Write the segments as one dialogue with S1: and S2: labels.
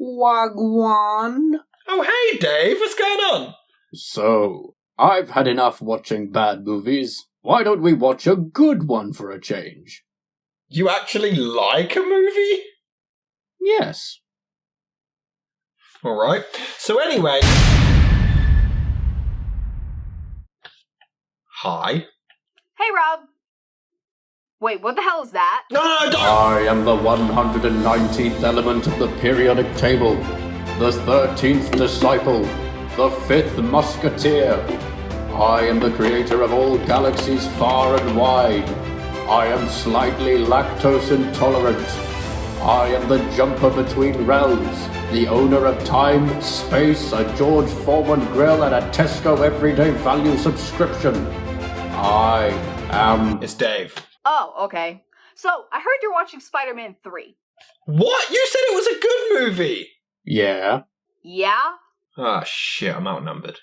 S1: Wagwan.
S2: Oh, hey, Dave, what's going on?
S1: So, I've had enough watching bad movies. Why don't we watch a good one for a change?
S2: You actually like a movie?
S1: Yes.
S2: Alright, so anyway... Hi.
S3: Hey, Rob. Wait, what the hell is that?
S2: No, don't!
S1: I am the 119th element of the periodic table, the 13th disciple, the 5th musketeer. I am the creator of all galaxies far and wide. I am slightly lactose intolerant. I am the jumper between realms, the owner of time, space, a George Foreman grill, and a Tesco everyday value subscription. I am...
S2: It's Dave.
S3: Oh, okay. So, I heard you're watching Spider-Man 3.
S2: What? You said it was a good movie!
S1: Yeah?
S3: Yeah?
S2: Ah, shit, I'm outnumbered.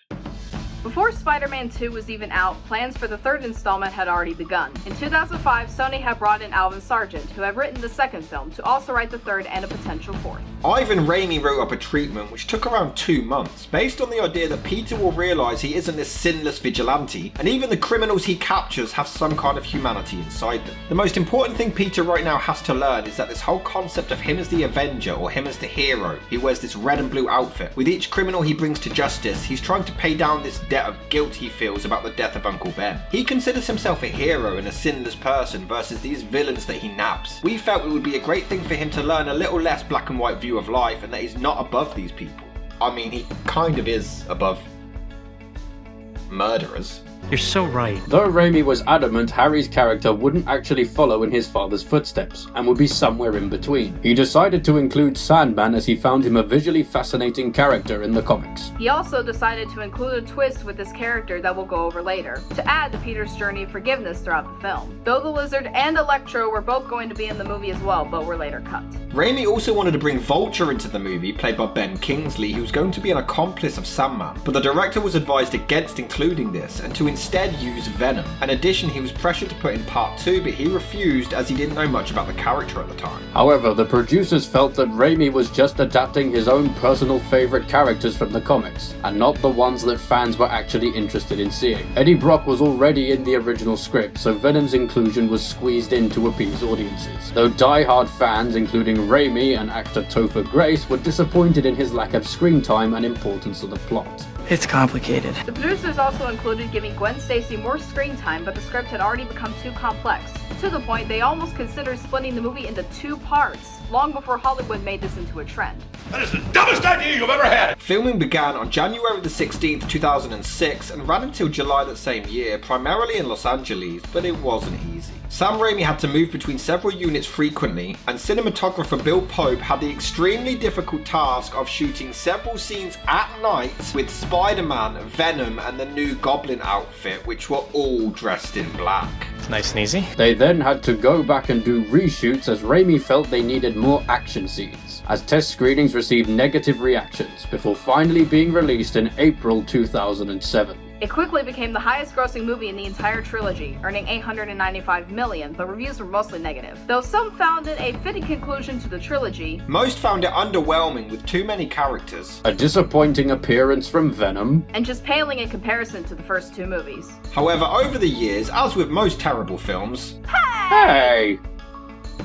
S3: Before Spider-Man 2 was even out, plans for the third installment had already begun. In 2005, Sony had brought in Alvin Sargent, who had written the second film, to also write the third and a potential fourth.
S2: Ivan Raimi wrote up a treatment which took around 2 months, based on the idea that Peter will realise he isn't this sinless vigilante, and even the criminals he captures have some kind of humanity inside them. The most important thing Peter right now has to learn is that this whole concept of him as the Avenger, or him as the hero, he wears this red and blue outfit. With each criminal he brings to justice, he's trying to pay down this debt of guilt he feels about the death of Uncle Ben. He considers himself a hero and a sinless person versus these villains that he nabs. We felt it would be a great thing for him to learn a little less black and white view of life and that he's not above these people. I mean, he kind of is above murderers.
S4: You're so right.
S1: Though Raimi was adamant Harry's character wouldn't actually follow in his father's footsteps, and would be somewhere in between, he decided to include Sandman as he found him a visually fascinating character in the comics.
S3: He also decided to include a twist with this character that we'll go over later, to add to Peter's journey of forgiveness throughout the film. Though the Lizard and Electro were both going to be in the movie as well, but were later cut.
S2: Raimi also wanted to bring Vulture into the movie, played by Ben Kingsley, who was going to be an accomplice of Sandman, but the director was advised against including this, and to instead use Venom. In addition, he was pressured to put in part 2, but he refused as he didn't know much about the character at the time.
S1: However, the producers felt that Raimi was just adapting his own personal favourite characters from the comics, and not the ones that fans were actually interested in seeing. Eddie Brock was already in the original script, so Venom's inclusion was squeezed in to appease audiences. Though die-hard fans, including Raimi and actor Topher Grace, were disappointed in his lack of screen time and importance to the plot.
S4: It's complicated.
S3: The producers also included giving Gwen Stacy more screen time, but the script had already become too complex, to the point they almost considered splitting the movie into 2 parts, long before Hollywood made this into a trend.
S5: That is the dumbest idea you've ever had!
S2: Filming began on January the 16th, 2006 and ran until July that same year, primarily in Los Angeles, but it wasn't easy. Sam Raimi had to move between several units frequently, and cinematographer Bill Pope had the extremely difficult task of shooting several scenes at night with Spider-Man, Venom and the new Goblin outfit, which were all dressed in black.
S4: It's nice and easy.
S1: They then had to go back and do reshoots as Raimi felt they needed more action scenes, as test screenings received negative reactions, before finally being released in April 2007.
S3: It quickly became the highest grossing movie in the entire trilogy, earning $895 million, but reviews were mostly negative. Though some found it a fitting conclusion to the trilogy,
S2: most found it underwhelming with too many characters,
S1: a disappointing appearance from Venom,
S3: and just paling in comparison to the first 2 movies.
S2: However, over the years, as with most terrible films,
S1: Hey!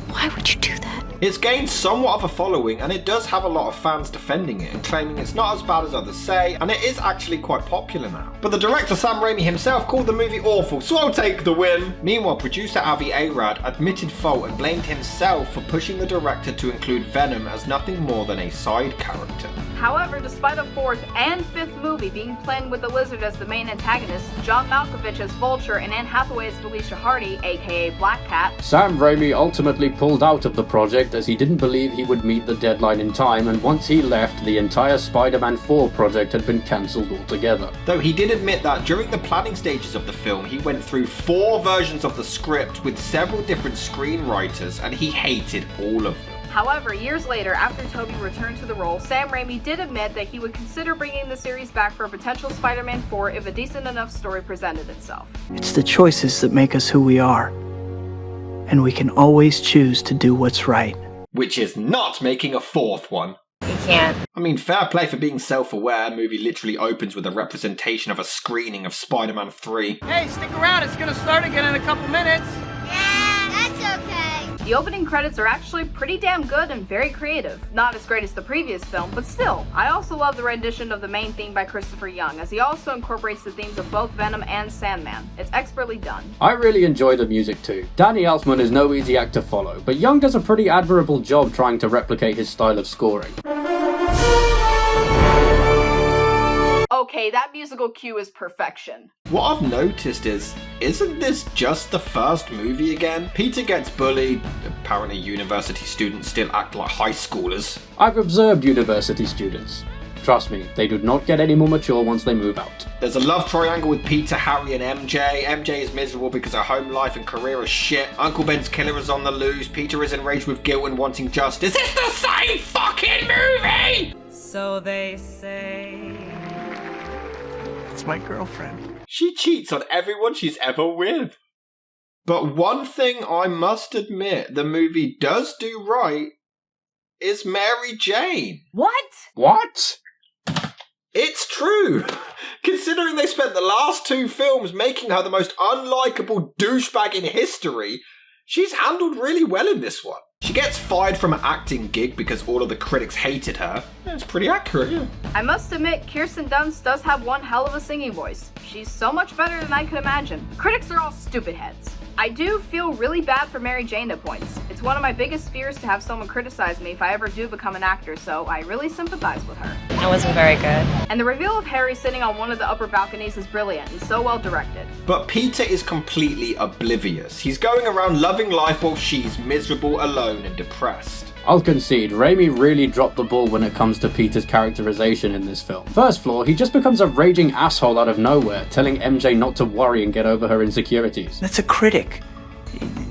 S6: Why would you do that?
S2: it's gained somewhat of a following, and it does have a lot of fans defending it and claiming it's not as bad as others say, and it is actually quite popular now. But the director Sam Raimi himself called the movie awful, so I'll take the win. Meanwhile, producer Avi Arad admitted fault and blamed himself for pushing the director to include Venom as nothing more than a side character.
S3: However, despite a 4th and 5th movie being planned with the Lizard as the main antagonist, John Malkovich as Vulture, and Anne Hathaway as Felicia Hardy, aka Black Cat,
S1: Sam Raimi ultimately pulled out of the project as he didn't believe he would meet the deadline in time, and once he left, the entire Spider-Man 4 project had been cancelled altogether.
S2: Though he did admit that during the planning stages of the film, he went through 4 versions of the script with several different screenwriters, and he hated all of them.
S3: However, years later, after Tobey returned to the role, Sam Raimi did admit that he would consider bringing the series back for a potential Spider-Man 4 if a decent enough story presented itself.
S4: It's the choices that make us who we are. And we can always choose to do what's right.
S2: Which is not making a 4th one.
S6: If can't.
S2: I mean, fair play for being self-aware. The movie literally opens with a representation of a screening of Spider-Man 3.
S7: Hey, stick around. It's gonna start again in a couple minutes.
S8: Yeah, that's okay.
S3: The opening credits are actually pretty damn good and very creative. Not as great as the previous film, but still. I also love the rendition of the main theme by Christopher Young, as he also incorporates the themes of both Venom and Sandman. It's expertly done.
S1: I really enjoy the music too. Danny Elfman is no easy act to follow, but Young does a pretty admirable job trying to replicate his style of scoring.
S3: Okay, that musical cue is perfection.
S2: What I've noticed is, isn't this just the first movie again? Peter gets bullied, apparently university students still act like high schoolers.
S1: I've observed university students. Trust me, they do not get any more mature once they move out.
S2: There's a love triangle with Peter, Harry and MJ. MJ is miserable because her home life and career are shit. Uncle Ben's killer is on the loose. Peter is enraged with guilt and wanting justice. It's the same fucking movie!
S7: So they say.
S4: It's my girlfriend.
S2: She cheats on everyone she's ever with. But one thing I must admit the movie does do right is Mary Jane.
S3: What?
S1: What?
S2: It's true. Considering they spent the last two films making her the most unlikable douchebag in history, she's handled really well in this one. She gets fired from an acting gig because all of the critics hated her. It's pretty accurate, yeah.
S3: I must admit, Kirsten Dunst does have one hell of a singing voice. She's so much better than I could imagine. The critics are all stupid heads. I do feel really bad for Mary Jane at points. It's one of my biggest fears to have someone criticize me if I ever do become an actor, so I really sympathize with her.
S6: It wasn't very good.
S3: And the reveal of Harry sitting on one of the upper balconies is brilliant and so well directed.
S2: But Peter is completely oblivious. He's going around loving life while she's miserable, alone, and depressed.
S1: I'll concede, Raimi really dropped the ball when it comes to Peter's characterization in this film. First flaw, he just becomes a raging asshole out of nowhere, telling MJ not to worry and get over her insecurities.
S4: That's a critic.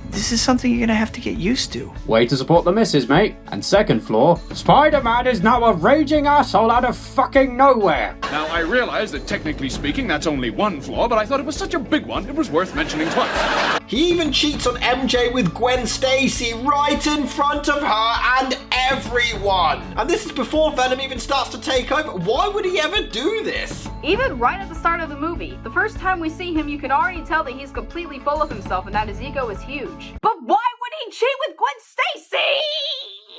S4: This is something you're gonna have to get used to.
S1: Way to support the missus, mate. And second flaw, Spider-Man is now a raging asshole out of fucking nowhere.
S5: Now, I realize that technically speaking, that's only one flaw, but I thought it was such a big one, it was worth mentioning twice.
S2: He even cheats on MJ with Gwen Stacy right in front of her and everyone. And this is before Venom even starts to take over. Why would he ever do this?
S3: Even right at the start of the movie, the first time we see him, you can already tell that he's completely full of himself and that his ego is huge. But why would he cheat with Gwen Stacy?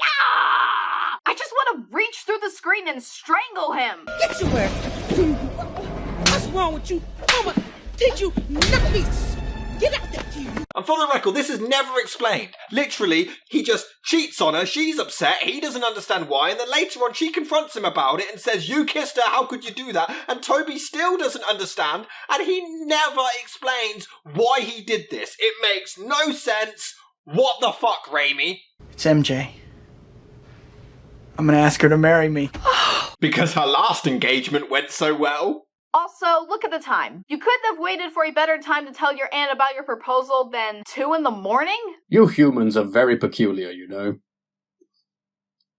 S3: Ah! I just want to reach through the screen and strangle him.
S7: Get your ass. What's wrong with you? Mama, did you never be? Get out there, you.
S2: And for the record, this is never explained. Literally, he just cheats on her, she's upset, he doesn't understand why, and then later on she confronts him about it and says, "You kissed her, how could you do that?" And Toby still doesn't understand, and he never explains why he did this. It makes no sense. What the fuck, Raimi?
S4: It's MJ. I'm gonna ask her to marry me.
S2: Because her last engagement went so well.
S3: Also, look at the time. You couldn't have waited for a better time to tell your aunt about your proposal than 2 a.m?
S1: You humans are very peculiar, you know.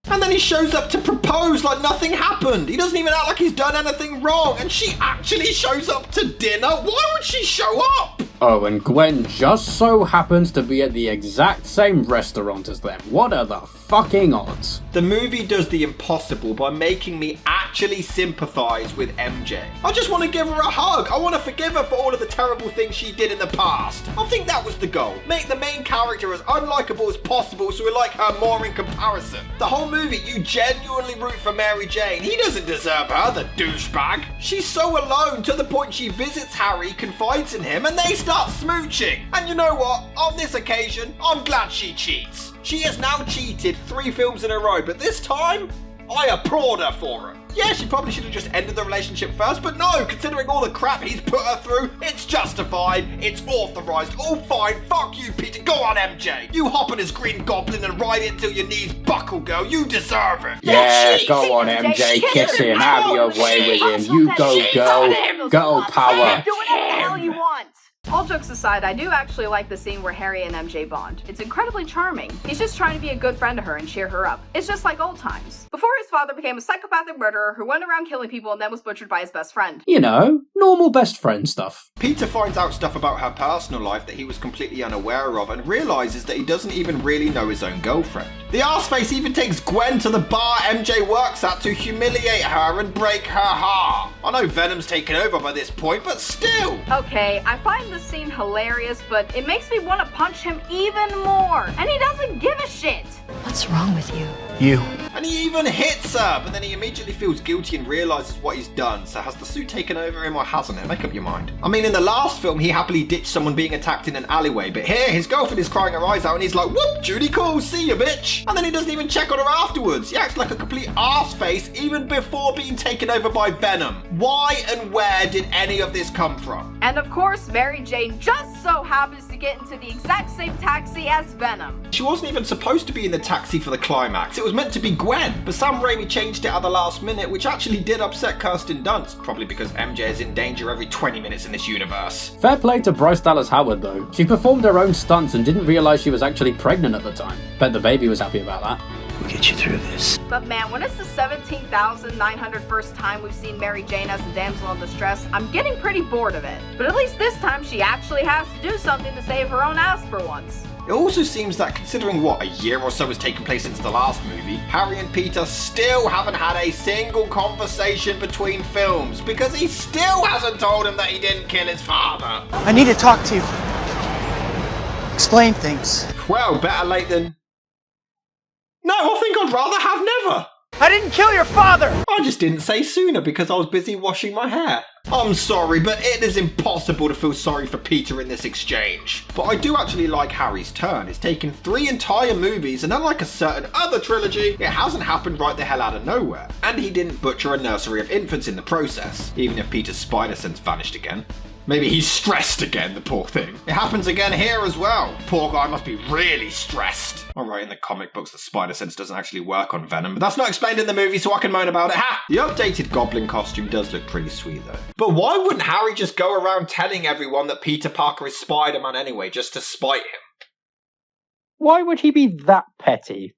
S2: And then he shows up to propose like nothing happened. He doesn't even act like he's done anything wrong. And she actually shows up to dinner? Why would she show up?
S1: Oh, and Gwen just so happens to be at the exact same restaurant as them. What are the fucking odds?
S2: The movie does the impossible by making me actually sympathise with MJ. I just want to give her a hug. I want to forgive her for all of the terrible things she did in the past. I think that was the goal. Make the main character as unlikable as possible so we like her more in comparison. The whole movie, you genuinely root for Mary Jane. He doesn't deserve her, the douchebag. She's so alone to the point she visits Harry, confides in him, and they start smooching. And you know what? On this occasion, I'm glad she cheats. She has now cheated 3 films in a row, but this time, I applaud her for it. Yeah, she probably should have just ended the relationship first, but no, considering all the crap he's put her through, it's justified, it's authorised, all fine, fuck you, Peter, go on, MJ. You hop on his Green Goblin and ride it till your knees buckle, girl, you deserve it.
S1: Yeah, go on, MJ, kiss him, have your way with him. You go, girl, girl power.
S3: Do whatever the hell you want. All jokes aside, I do actually like the scene where Harry and MJ bond. It's incredibly charming. He's just trying to be a good friend to her and cheer her up. It's just like old times. Before his father became a psychopathic murderer who went around killing people and then was butchered by his best friend.
S1: You know, normal best friend stuff.
S2: Peter finds out stuff about her personal life that he was completely unaware of and realises that he doesn't even really know his own girlfriend. The arseface even takes Gwen to the bar MJ works at to humiliate her and break her heart. I know Venom's taken over by this point, but still!
S3: Okay, I find this scene hilarious, but it makes me want to punch him even more. And he doesn't give a shit.
S6: What's wrong with you?
S4: You.
S2: And he even hits her, but then he immediately feels guilty and realises what he's done. So has the suit taken over him or hasn't it? Make up your mind. I mean, in the last film, he happily ditched someone being attacked in an alleyway, but here, his girlfriend is crying her eyes out and he's like, whoop, Judy cool, see ya, bitch. And then he doesn't even check on her afterwards. He acts like a complete arseface even before being taken over by Venom. Why and where did any of this come from?
S3: And of course, Mary Jane just so happens to get into the exact same taxi as Venom.
S2: She wasn't even supposed to be in the taxi for the climax. It was meant to be Gwen, but Sam Raimi changed it at the last minute, which actually did upset Kirsten Dunst, probably because MJ is in danger every 20 minutes in this universe.
S1: Fair play to Bryce Dallas Howard though. She performed her own stunts and didn't realise she was actually pregnant at the time. Bet the baby was happy about that.
S4: We'll get you through this.
S3: But man, when it's the 17,901st time we've seen Mary Jane as a damsel in distress, I'm getting pretty bored of it. But at least this time she actually has to do something to save her own ass for once.
S2: It also seems that considering what, a year or so has taken place since the last movie, Harry and Peter still haven't had a single conversation between films because he still hasn't told him that he didn't kill his father.
S4: I need to talk to you. Explain things.
S2: Well, better late than... No, I think I'd rather have never.
S4: I didn't kill your father!
S2: I just didn't say sooner because I was busy washing my hair. I'm sorry, but it is impossible to feel sorry for Peter in this exchange. But I do actually like Harry's turn. It's taken 3 entire movies, and unlike a certain other trilogy, it hasn't happened right the hell out of nowhere. And he didn't butcher a nursery of infants in the process, even if Peter's spider sense vanished again. Maybe he's stressed again, the poor thing. It happens again here as well. Poor guy must be really stressed. Alright, in the comic books, the spider sense doesn't actually work on Venom, but that's not explained in the movie, so I can moan about it. Ha! The updated Goblin costume does look pretty sweet, though. But why wouldn't Harry just go around telling everyone that Peter Parker is Spider-Man anyway, just to spite him?
S9: Why would he be that petty?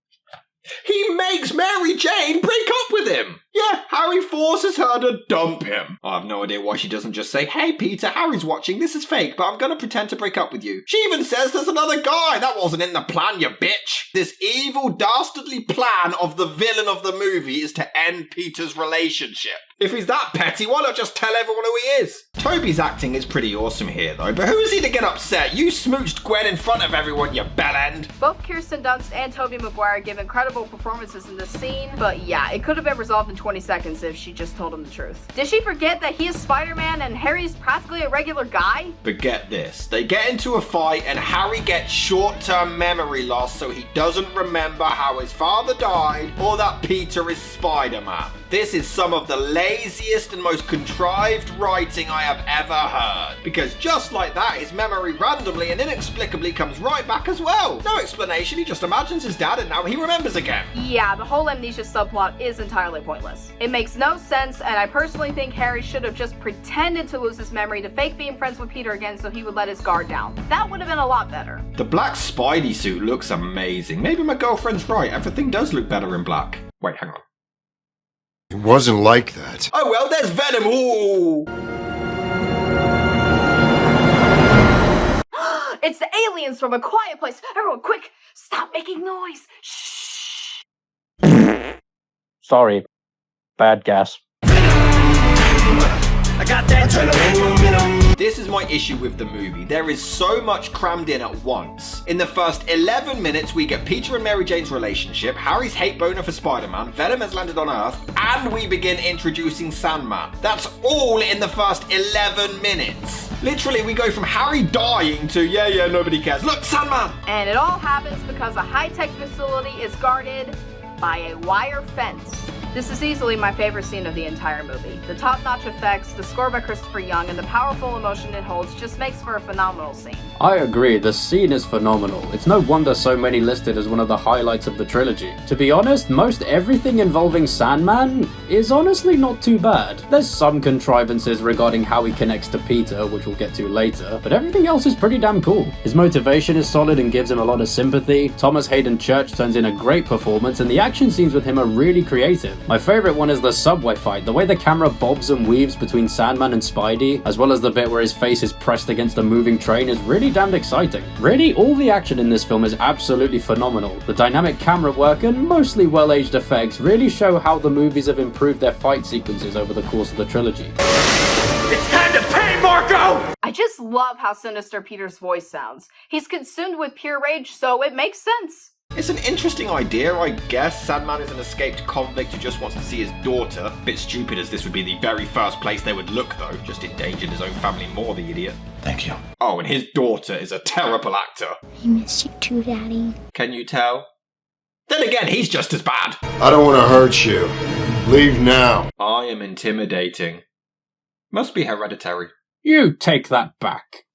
S2: He makes Mary Jane break up with him! Yeah, Harry forces her to dump him. I have no idea why she doesn't just say, hey Peter, Harry's watching, this is fake, but I'm gonna pretend to break up with you. She even says there's another guy! That wasn't in the plan, you bitch! This evil, dastardly plan of the villain of the movie is to end Peter's relationship. If he's that petty, why not just tell everyone who he is? Toby's acting is pretty awesome here though, but who is he to get upset? You smooched Gwen in front of everyone, you bellend!
S3: Both Kirsten Dunst and Tobey Maguire give incredible performances in this scene, but yeah, it could have been resolved in 20 seconds if she just told him the truth. Did she forget that he is Spider-Man and Harry's practically a regular guy?
S2: But get this, they get into a fight and Harry gets short-term memory loss so he doesn't remember how his father died or that Peter is Spider-Man. This is some of the laziest and most contrived writing I have ever heard. Because just like that, his memory randomly and inexplicably comes right back as well. No explanation, he just imagines his dad and now he remembers again.
S3: Yeah, the whole amnesia subplot is entirely pointless. It makes no sense, and I personally think Harry should have just pretended to lose his memory to fake being friends with Peter again so he would let his guard down. That would have been a lot better.
S2: The black Spidey suit looks amazing. Maybe my girlfriend's right, everything does look better in black. Wait, hang on.
S10: It wasn't like that.
S2: Oh well, there's Venom! Ooh!
S3: It's the aliens from A Quiet Place! Everyone, quick! Stop making noise! Shh!
S9: Sorry. Bad gas.
S2: I got that. This is my issue with the movie. There is so much crammed in at once. In the first 11 minutes, we get Peter and Mary Jane's relationship, Harry's hate boner for Spider-Man, Venom has landed on Earth, and we begin introducing Sandman. That's all in the first 11 minutes. Literally, we go from Harry dying to, yeah, nobody cares. Look, Sandman!
S3: And it all happens because a high-tech facility is guarded by a wire fence. This is easily my favorite scene of the entire movie. The top-notch effects, the score by Christopher Young, and the powerful emotion it holds just makes for a phenomenal scene.
S1: I agree, the scene is phenomenal. It's no wonder so many listed as one of the highlights of the trilogy. To be honest, most everything involving Sandman is honestly not too bad. There's some contrivances regarding how he connects to Peter, which we'll get to later, but everything else is pretty damn cool. His motivation is solid and gives him a lot of sympathy. Thomas Hayden Church turns in a great performance, and the action scenes with him are really creative. My favorite one is the subway fight. The way the camera bobs and weaves between Sandman and Spidey, as well as the bit where his face is pressed against a moving train, is really damned exciting. Really, all the action in this film is absolutely phenomenal. The dynamic camera work and mostly well-aged effects really show how the movies have improved their fight sequences over the course of the trilogy.
S2: It's time to pay, Marco!
S3: I just love how sinister Peter's voice sounds. He's consumed with pure rage, so it makes sense.
S2: It's an interesting idea, I guess. Sandman is an escaped convict who just wants to see his daughter. Bit stupid as this would be the very first place they would look though, just endangered his own family more, the idiot.
S4: Thank you.
S2: Oh, and his daughter is a terrible actor.
S8: I miss you too, Daddy.
S2: Can you tell? Then again, he's just as bad.
S10: I don't want to hurt you. Leave now.
S2: I am intimidating. Must be hereditary.
S1: You take that back.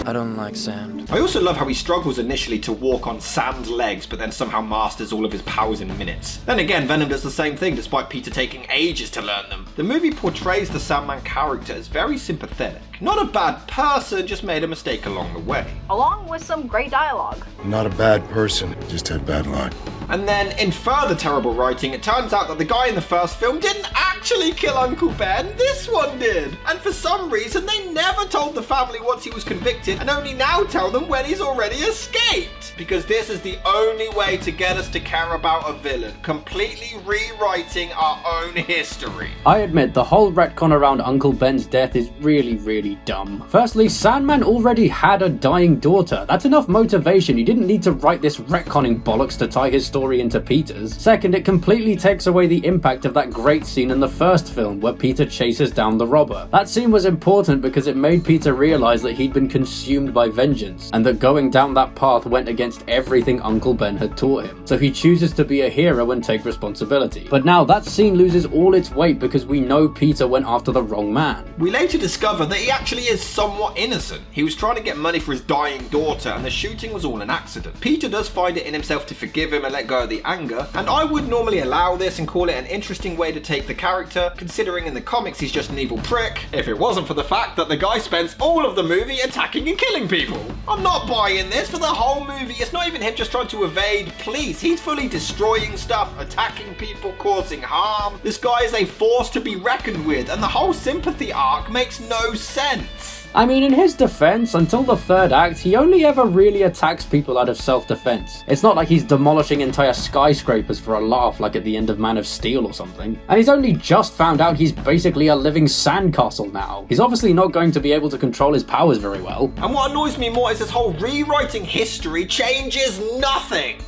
S11: I don't like sand.
S2: I also love how he struggles initially to walk on sand legs, but then somehow masters all of his powers in minutes. Then again, Venom does the same thing despite Peter taking ages to learn them. The movie portrays the Sandman character as very sympathetic. Not a bad person, just made a mistake along the way.
S3: Along with some great dialogue.
S10: Not a bad person, just had bad luck.
S2: And then, in further terrible writing, it turns out that the guy in the first film didn't actually kill Uncle Ben, this one did! And for some reason, they never told the family once he was convicted, and only now tell them when he's already escaped! Because this is the only way to get us to care about a villain, completely rewriting our own history.
S1: I admit, the whole retcon around Uncle Ben's death is really dumb. Firstly, Sandman already had a dying daughter. That's enough motivation. You didn't need to write this retconning bollocks to tie his story into Peter's. Second, it completely takes away the impact of that great scene in the first film where Peter chases down the robber. That scene was important because it made Peter realize that he'd been consumed by vengeance, and that going down that path went against everything Uncle Ben had taught him. So he chooses to be a hero and take responsibility. But now that scene loses all its weight because we know Peter went after the wrong man.
S2: We later discover that he actually is somewhat innocent. He was trying to get money for his dying daughter, and the shooting was all an accident. Peter does find it in himself to forgive him and let go of the anger, and I would normally allow this and call it an interesting way to take the character, considering in the comics he's just an evil prick, if it wasn't for the fact that the guy spends all of the movie attacking and killing people. I'm not buying this. For the whole movie, it's not even him just trying to evade police. He's fully destroying stuff, attacking people, causing harm. This guy is a force to be reckoned with, and the whole sympathy arc makes no sense.
S1: I mean, in his defense, until the third act, he only ever really attacks people out of self-defense. It's not like he's demolishing entire skyscrapers for a laugh like at the end of Man of Steel or something. And he's only just found out he's basically a living sandcastle now. He's obviously not going to be able to control his powers very well.
S2: And what annoys me more is this whole rewriting history changes nothing.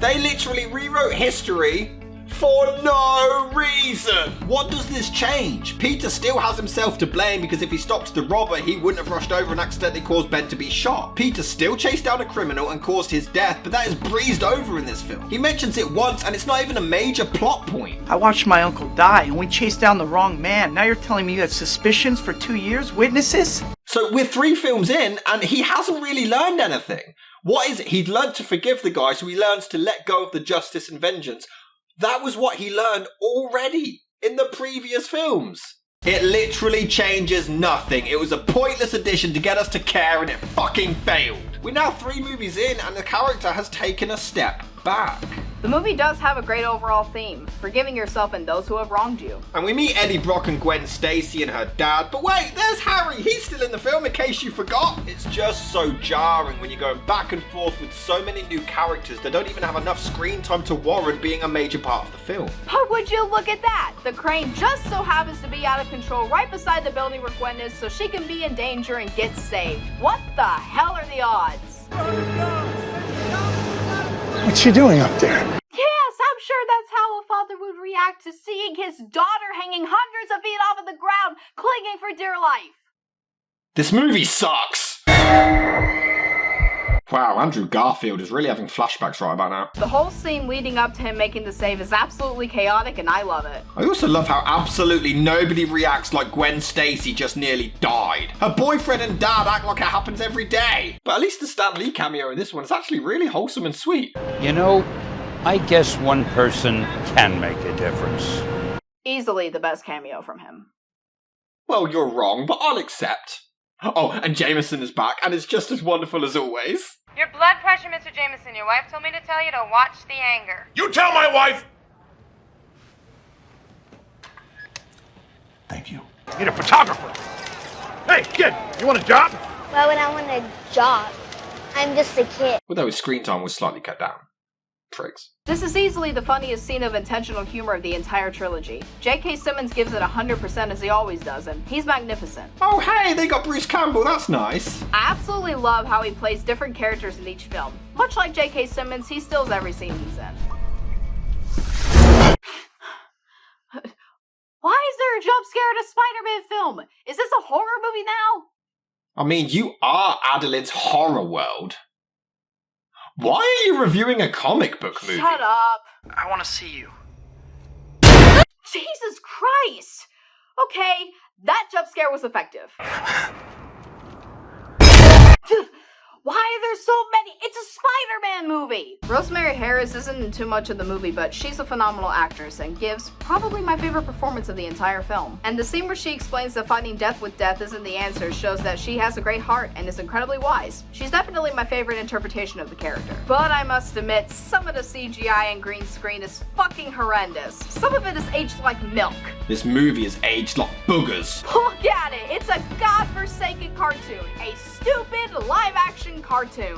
S2: They literally rewrote history for no reason. What does this change? Peter still has himself to blame because if he stops the robber, he wouldn't have rushed over and accidentally caused Ben to be shot. Peter still chased down a criminal and caused his death, but that is breezed over in this film. He mentions it once and it's not even a major plot point.
S4: I watched my uncle die and we chased down the wrong man. Now you're telling me you had suspicions for 2 years? Witnesses?
S2: So we're 3 films in and he hasn't really learned anything. What is it? He'd learned to forgive the guy, so he learns to let go of the justice and vengeance. That was what he learned already in the previous films. It literally changes nothing. It was a pointless addition to get us to care and it fucking failed. We're now 3 movies in and the character has taken a step back.
S3: The movie does have a great overall theme, forgiving yourself and those who have wronged you.
S2: And we meet Eddie Brock and Gwen Stacy and her dad, but wait, there's Harry, he's still in the film in case you forgot. It's just so jarring when you're going back and forth with so many new characters that don't even have enough screen time to warrant being a major part of the film.
S3: But would you look at that? The crane just so happens to be out of control right beside the building where Gwen is so she can be in danger and get saved. What the hell are the odds?
S4: What's she doing up there?
S3: Yes, I'm sure that's how a father would react to seeing his daughter hanging hundreds of feet off of the ground, clinging for dear life.
S2: This movie sucks. Wow, Andrew Garfield is really having flashbacks right about now.
S3: The whole scene leading up to him making the save is absolutely chaotic, and I love it.
S2: I also love how absolutely nobody reacts like Gwen Stacy just nearly died. Her boyfriend and dad act like it happens every day. But at least the Stan Lee cameo in this one is actually really wholesome and sweet.
S11: You know, I guess one person can make a difference.
S3: Easily the best cameo from him.
S2: Well, you're wrong, but I'll accept. Oh, and Jameson is back, and it's just as wonderful as always.
S12: Your blood pressure, Mr. Jameson. Your wife told me to tell you to watch the anger.
S13: You tell my wife! Thank you. Need a photographer. Hey, kid, you want a job?
S8: Why would I want a job? I'm just a kid.
S2: Although his screen time was slightly cut down. Pricks.
S3: This is easily the funniest scene of intentional humor of the entire trilogy. J.K. Simmons gives it 100% as he always does, and he's magnificent.
S2: Oh hey, they got Bruce Campbell, that's nice.
S3: I absolutely love how he plays different characters in each film. Much like J.K. Simmons, he steals every scene he's in. Why is there a jump scare in a Spider-Man film? Is this a horror movie now?
S2: I mean, you are Adelyn's horror world. Why are you reviewing a comic book movie?
S3: Shut up.
S4: I want to see you.
S3: Jesus Christ! Okay, that jump scare was effective. Why are there so many? It's a Spider-Man movie! Rosemary Harris isn't in too much of the movie, but she's a phenomenal actress and gives probably my favorite performance of the entire film. And the scene where she explains that fighting death with death isn't the answer shows that she has a great heart and is incredibly wise. She's definitely my favorite interpretation of the character. But I must admit, some of the CGI and green screen is fucking horrendous. Some of it is aged like milk.
S2: This movie is aged like boogers.
S3: Look at it! It's a godforsaken cartoon. A stupid live-action cartoon.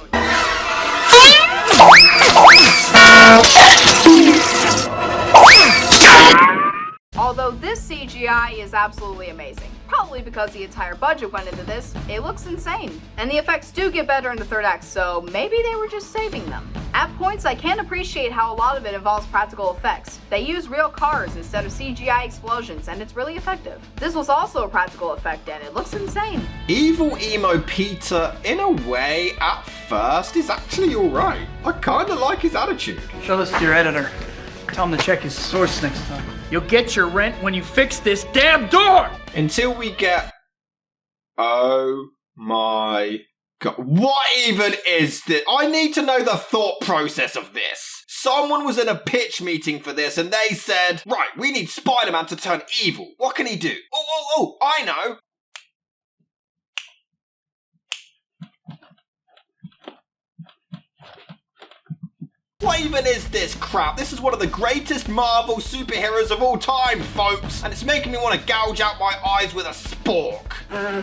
S3: Although this CGI is absolutely amazing. Probably because the entire budget went into this, it looks insane. And the effects do get better in the third act, so maybe they were just saving them. At points, I can appreciate how a lot of it involves practical effects. They use real cars instead of CGI explosions, and it's really effective. This was also a practical effect, and it looks insane.
S2: Evil Emo Peter, in a way, at first, is actually alright. I kinda like his attitude.
S4: Show this to your editor. Tell him to check his source next time. You'll get your rent when you fix this damn door!
S2: Until we get... Oh my god. What even is this? I need to know the thought process of this. Someone was in a pitch meeting for this and they said, right, we need Spider-Man to turn evil. What can he do? Oh, I know. What even is this crap? This is one of the greatest Marvel superheroes of all time, folks! And it's making me want to gouge out my eyes with a spork.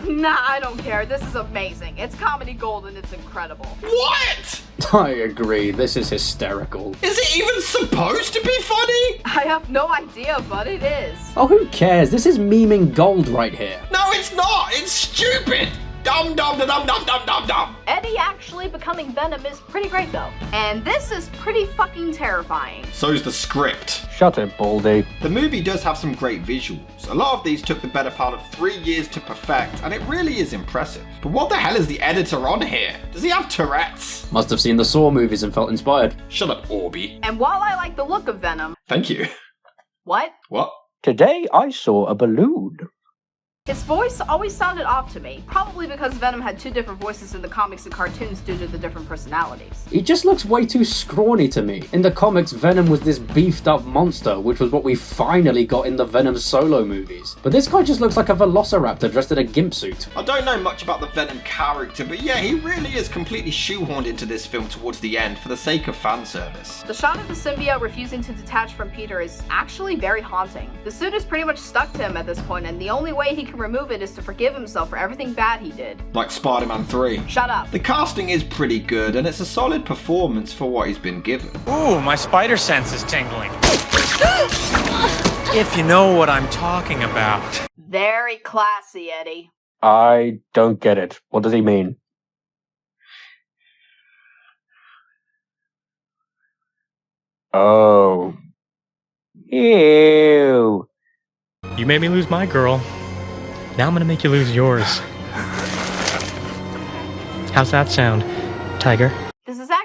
S3: Nah, I don't care. This is amazing. It's comedy gold and it's incredible.
S2: What?
S1: I agree, this is hysterical.
S2: Is it even supposed to be funny?
S3: I have no idea, but it is.
S1: Oh, who cares? This is memeing gold right here.
S2: No, it's not! It's stupid! Dum dum da dum dum dum dum dum!
S3: Eddie actually becoming Venom is pretty great though. And this is pretty fucking terrifying.
S2: So's the script.
S9: Shut it, Baldy.
S2: The movie does have some great visuals. A lot of these took the better part of 3 years to perfect, and it really is impressive. But what the hell is the editor on here? Does he have Tourette's?
S1: Must have seen the Saw movies and felt inspired.
S2: Shut up, Orby.
S3: And while I like the look of Venom...
S2: Thank you.
S3: What?
S2: What?
S9: Today I saw a balloon.
S3: His voice always sounded off to me, probably because Venom had 2 different voices in the comics and cartoons due to the different personalities.
S1: He just looks way too scrawny to me. In the comics, Venom was this beefed up monster, which was what we finally got in the Venom solo movies. But this guy just looks like a velociraptor dressed in a gimp suit.
S2: I don't know much about the Venom character, but yeah, he really is completely shoehorned into this film towards the end for the sake of fan service.
S3: The shot of the symbiote refusing to detach from Peter is actually very haunting. The suit is pretty much stuck to him at this point, and the only way he can remove it is to forgive himself for everything bad he did.
S2: Like Spider-Man 3.
S3: Shut up.
S2: The casting is pretty good, and it's a solid performance for what he's been given.
S14: Ooh, my spider sense is tingling. If you know what I'm talking about.
S3: Very classy, Eddie.
S9: I don't get it. What does he mean? Oh. Ew.
S14: You made me lose my girl. Now I'm gonna make you lose yours. How's that sound, Tiger?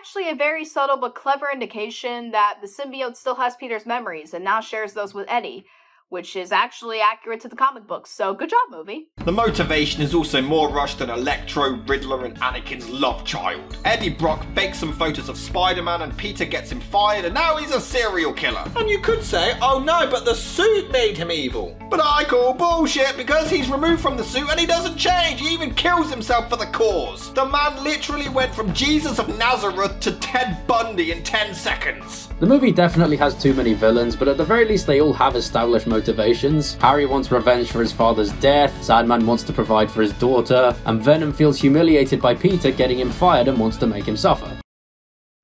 S3: actually a very subtle but clever indication that the symbiote still has Peter's memories and now shares those with Eddie, which is actually accurate to the comic books, so good job, movie.
S2: The motivation is also more rushed than Electro, Riddler, and Anakin's love child. Eddie Brock fakes some photos of Spider-Man and Peter gets him fired and now he's a serial killer. And you could say, oh no, but the suit made him evil. But I call bullshit because he's removed from the suit and he doesn't change, he even kills himself for the cause. The man literally went from Jesus of Nazareth to Ted Bundy in 10 seconds.
S1: The movie definitely has too many villains, but at the very least they all have established motivations. Harry wants revenge for his father's death, Sandman wants to provide for his daughter, and Venom feels humiliated by Peter getting him fired and wants to make him suffer.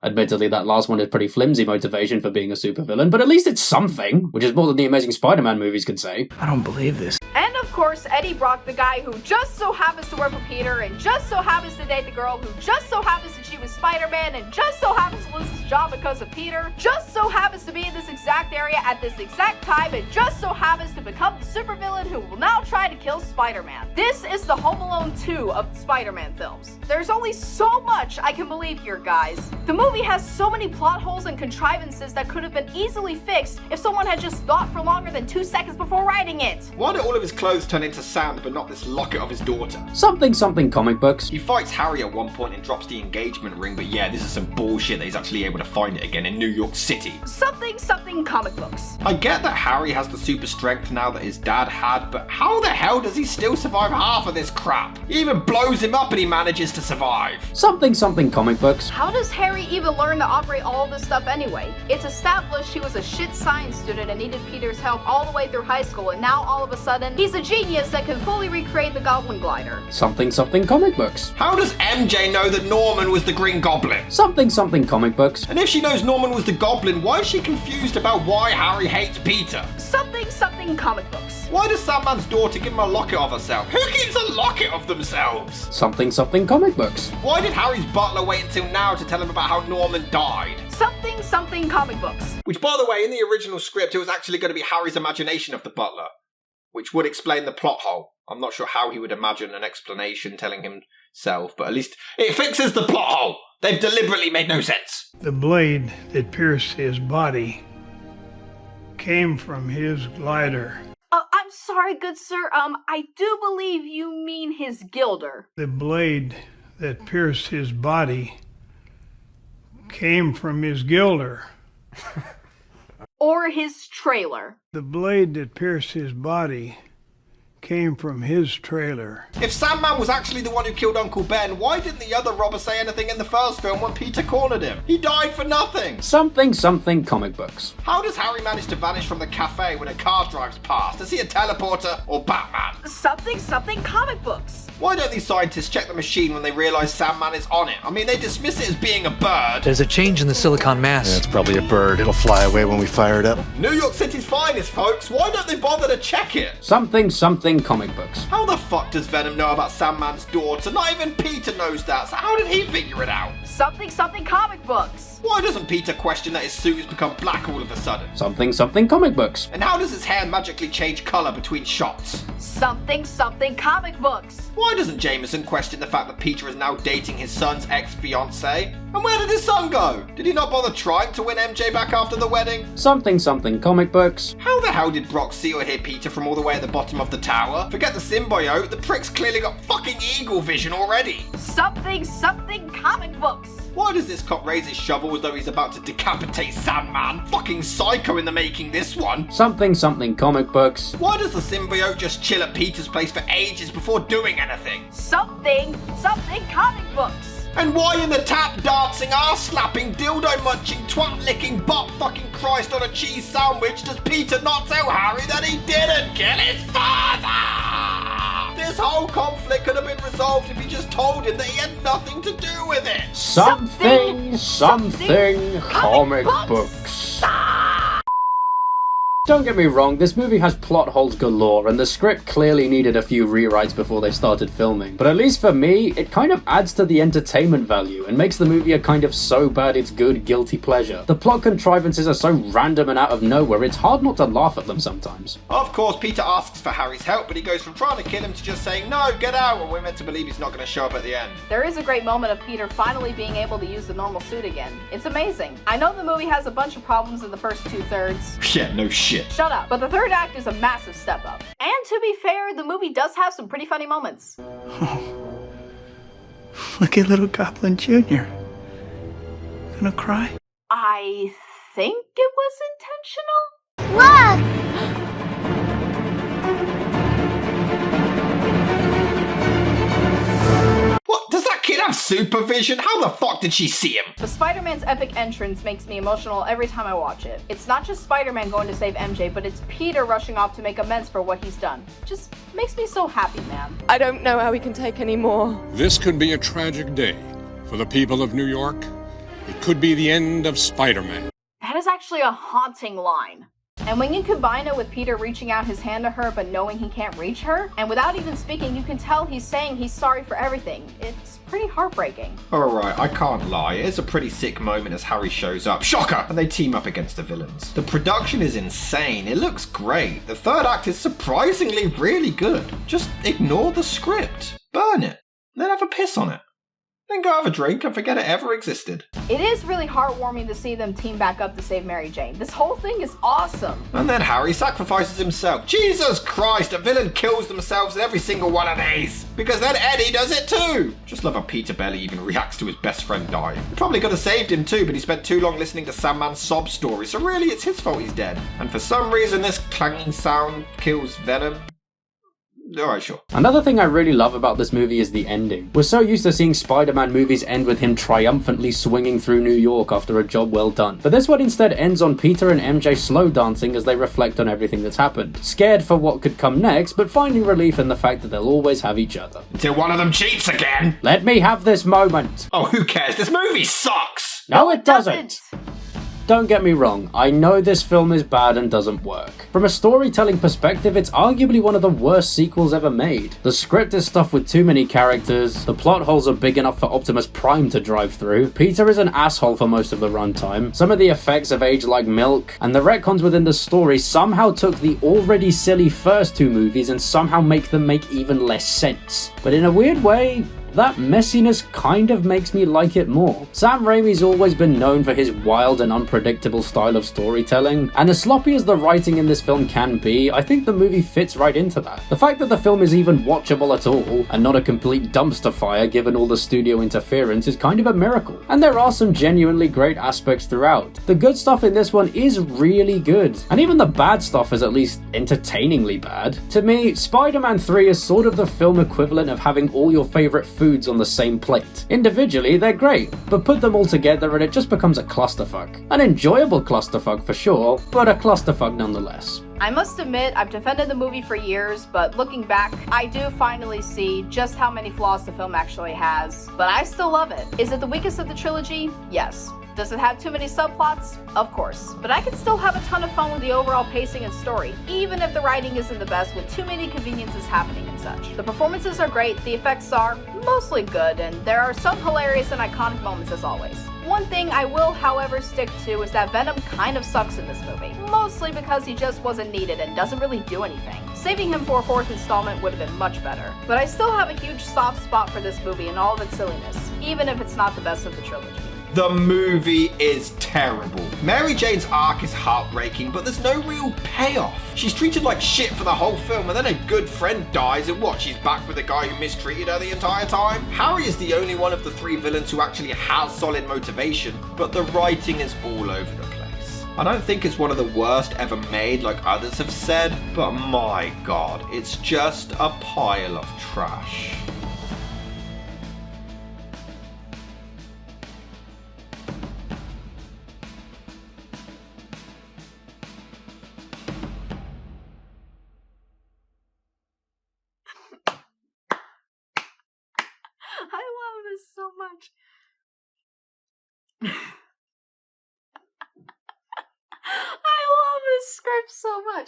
S1: Admittedly, that last one is pretty flimsy motivation for being a supervillain, but at least it's something, which is more than the Amazing Spider-Man movies could say.
S4: I don't believe this.
S3: And of course, Eddie Brock, the guy who just so happens to work with Peter, and just so happens to date the girl who just so happens to cheat with Spider-Man, and just so happens to lose his job because of Peter, just so happens to be in this exact area at this exact time, and just so happens to become the supervillain who will now try to kill Spider-Man. This is the Home Alone 2 of Spider-Man films. There's only so much I can believe here, guys. The movie has so many plot holes and contrivances that could have been easily fixed if someone had just thought for longer than 2 seconds before writing it.
S2: Why did all of his clothes turn into sand but not this locket of his daughter?
S1: Something comic books.
S2: He fights Harry at one point and drops the engagement ring, but yeah, this is some bullshit that he's actually able to find it again in New York City.
S3: Something comic books.
S2: I get that Harry has the super strength now that his dad had, but how the hell does he still survive half of this crap? He even blows him up and he manages to survive.
S1: Something comic books.
S3: How does Harry even learn to operate all of this stuff anyway? It's established he was a shit science student and needed Peter's help all the way through high school, and now all of a sudden, he's a genius that can fully recreate the Goblin Glider.
S1: Something comic books.
S2: How does MJ know that Norman was the Green Goblin?
S1: Something comic books.
S2: And if she knows Norman was the Goblin, why is she confused about why Harry hates Peter?
S3: Something comic books.
S2: Why does Sandman's daughter give him a locket of herself? Who keeps a locket of themselves?
S1: Something comic books.
S2: Why did Harry's butler wait until now to tell him about how Norman died?
S3: Something comic books.
S2: Which, by the way, in the original script, it was actually going to be Harry's imagination of the butler, which would explain the plot hole. I'm not sure how he would imagine an explanation telling himself, but at least it fixes the plot hole. They've deliberately made no sense.
S15: The blade that pierced his body came from his glider.
S3: I'm sorry, good sir. I do believe you mean his gilder.
S15: The blade that pierced his body came from his gilder.
S3: Or his trailer.
S15: The blade that pierced his body came from his trailer.
S2: If Sandman was actually the one who killed Uncle Ben, why didn't the other robber say anything in the first film when Peter cornered him? He died for nothing.
S1: Something comic books.
S2: How does Harry manage to vanish from the cafe when a car drives past? Is he a teleporter or Batman?
S3: Something comic books.
S2: Why don't these scientists check the machine when they realise Sandman is on it? I mean, they dismiss it as being a bird.
S16: There's a change in the silicon mass.
S10: Yeah, it's probably a bird. It'll fly away when we fire it up.
S2: New York City's finest, folks. Why don't they bother to check it?
S1: Something comic books.
S2: How the fuck does Venom know about Sandman's daughter? Not even Peter knows that, so how did he figure it out?
S3: Something comic books.
S2: Why doesn't Peter question that his suit has become black all of a sudden?
S1: Something comic books.
S2: And how does his hair magically change colour between shots?
S3: Something comic books.
S2: Why doesn't Jameson question the fact that Peter is now dating his son's ex-fiancée? And where did his son go? Did he not bother trying to win MJ back after the wedding?
S1: Something comic books.
S2: How the hell did Brock see or hear Peter from all the way at the bottom of the tower? Forget the symbiote, the prick's clearly got fucking eagle vision already.
S3: Something comic books.
S2: Why does this cop raise his shovel as though he's about to decapitate Sandman? Fucking psycho in the making, this one.
S1: Something comic books.
S2: Why does the symbiote just chill at Peter's place for ages before doing anything?
S3: Something comic books.
S2: And why in the tap dancing, ass slapping, dildo munching, twat licking, butt fucking Christ on a cheese sandwich does Peter not tell Harry that he didn't kill his father? This whole conflict could have been resolved if he just told him that he had nothing to do with it.
S1: Something comic books. Don't get me wrong, this movie has plot holes galore, and the script clearly needed a few rewrites before they started filming. But at least for me, it kind of adds to the entertainment value, and makes the movie a kind of so bad it's good guilty pleasure. The plot contrivances are so random and out of nowhere, it's hard not to laugh at them sometimes.
S2: Of course, Peter asks for Harry's help, but he goes from trying to kill him to just saying, no, get out, and we're meant to believe he's not going to show up at the end.
S3: There is a great moment of Peter finally being able to use the normal suit again. It's amazing. I know the movie has a bunch of problems in the first 2/3.
S2: Yeah, no shit.
S3: Shut up. But the third act is a massive step up. And to be fair, the movie does have some pretty funny moments.
S4: Oh, look at little Goblin Jr. Gonna cry?
S3: I think it was intentional?
S8: Look!
S2: What? Does that kid have supervision? How the fuck did she see him?
S3: The Spider-Man's epic entrance makes me emotional every time I watch it. It's not just Spider-Man going to save MJ, but it's Peter rushing off to make amends for what he's done. Just makes me so happy, man.
S17: I don't know how we can take any more.
S18: This could be a tragic day for the people of New York. It could be the end of Spider-Man.
S3: That is actually a haunting line. And when you combine it with Peter reaching out his hand to her but knowing he can't reach her, and without even speaking, you can tell he's saying he's sorry for everything. It's pretty heartbreaking.
S2: Alright, I can't lie. It's a pretty sick moment as Harry shows up. Shocker! And they team up against the villains. The production is insane. It looks great. The third act is surprisingly really good. Just ignore the script. Burn it. Then have a piss on it. Then go have a drink and forget it ever existed.
S3: It is really heartwarming to see them team back up to save Mary Jane. This whole thing is awesome.
S2: And then Harry sacrifices himself. Jesus Christ, a villain kills themselves in every single one of these. Because then Eddie does it too. Just love how Peter barely even reacts to his best friend dying. He probably could have saved him too, but he spent too long listening to Sandman's sob story, so really it's his fault he's dead. And for some reason this clanging sound kills Venom. Alright, sure.
S1: Another thing I really love about this movie is the ending. We're so used to seeing Spider-Man movies end with him triumphantly swinging through New York after a job well done. But this one instead ends on Peter and MJ slow dancing as they reflect on everything that's happened. Scared for what could come next, but finding relief in the fact that they'll always have each other.
S2: Until one of them cheats again!
S1: Let me have this moment!
S2: Oh, who cares? This movie sucks!
S1: No, it doesn't! Don't get me wrong, I know this film is bad and doesn't work. From a storytelling perspective, it's arguably one of the worst sequels ever made. The script is stuffed with too many characters, the plot holes are big enough for Optimus Prime to drive through, Peter is an asshole for most of the runtime, some of the effects have aged like milk, and the retcons within the story somehow took the already silly first two movies and somehow make them make even less sense. But in a weird way, that messiness kind of makes me like it more. Sam Raimi's always been known for his wild and unpredictable style of storytelling, and as sloppy as the writing in this film can be, I think the movie fits right into that. The fact that the film is even watchable at all, and not a complete dumpster fire given all the studio interference, is kind of a miracle. And there are some genuinely great aspects throughout. The good stuff in this one is really good, and even the bad stuff is at least entertainingly bad. To me, Spider-Man 3 is sort of the film equivalent of having all your favorite foods on the same plate. Individually, they're great, but put them all together and it just becomes a clusterfuck. An enjoyable clusterfuck for sure, but a clusterfuck nonetheless.
S3: I must admit, I've defended the movie for years, but looking back, I do finally see just how many flaws the film actually has. But I still love it. Is it the weakest of the trilogy? Yes. Does it have too many subplots? Of course. But I can still have a ton of fun with the overall pacing and story, even if the writing isn't the best with too many conveniences happening and such. The performances are great, the effects are mostly good, and there are some hilarious and iconic moments as always. One thing I will, however, stick to is that Venom kind of sucks in this movie, mostly because he just wasn't needed and doesn't really do anything. Saving him for a fourth installment would have been much better. But I still have a huge soft spot for this movie and all of its silliness, even if it's not the best of the trilogy.
S2: The movie is terrible. Mary Jane's arc is heartbreaking, but there's no real payoff. She's treated like shit for the whole film, and then a good friend dies, and what, she's back with the guy who mistreated her the entire time? Harry is the only one of the three villains who actually has solid motivation, but the writing is all over the place. I don't think it's one of the worst ever made like others have said, but my god, it's just a pile of trash.
S3: I love this so much. I love this script so much.